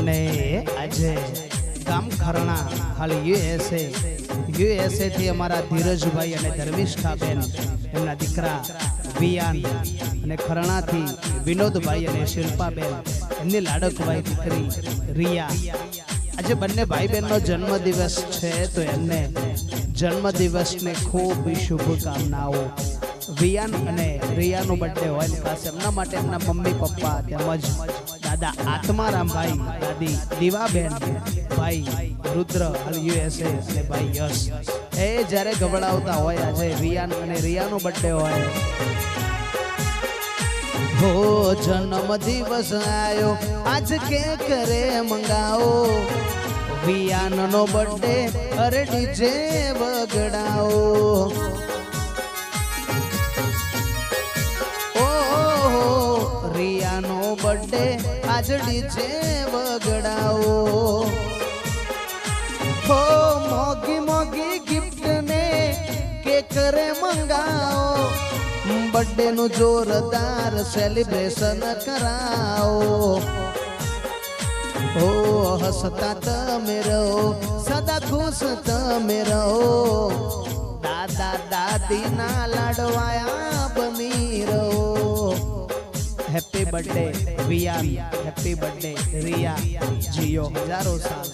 અને આજે ગામ ખરણા હાલ યુએસએ થી અમારા ધીરજભાઈ અને ધર્મિષ્ઠાબેન એમના દીકરા વિયાન અને ખરણાથી વિનોદભાઈ અને શિલ્પાબેન એમની લાડકભાઈ દીકરી રિયા આજે બંને ભાઈ બહેનનો જન્મદિવસ છે તો એમને જન્મદિવસને ખૂબ શુભકામનાઓ। વિયાન અને રિયાનો બર્થડે હોય ને ખાસ એમના માટે એમના મમ્મી પપ્પા તેમજ દાદા આત્મારામભાઈ દાદી દીવાબેન ભાઈ રુદ્ર યુએસએ અને ભાઈ યશ એ જ્યારે ગબડાવતા હોય આજે વિયાન અને રિયાનો બર્થડે હોય હો જન્મ દિવસ આયો આજ કે કરે મંગાવો વિયાનનો બર્થડે અરે ડીજે બગડાવો રિયાનો બર્થડે આજ ડીજે બગડાવો હો મોગી મોગી ગિફ્ટ ને કે કરે મંગાવો બર્થડે નું જોરદાર સેલિબ્રેશન કરાવો ઓ હસતા તમે રહો સદા ખુશ તમે રહો દાદા દાદી ના લાડવાયા બની રહો। Happy birthday Viaan, happy birthday Riya, जियो हजारों साल।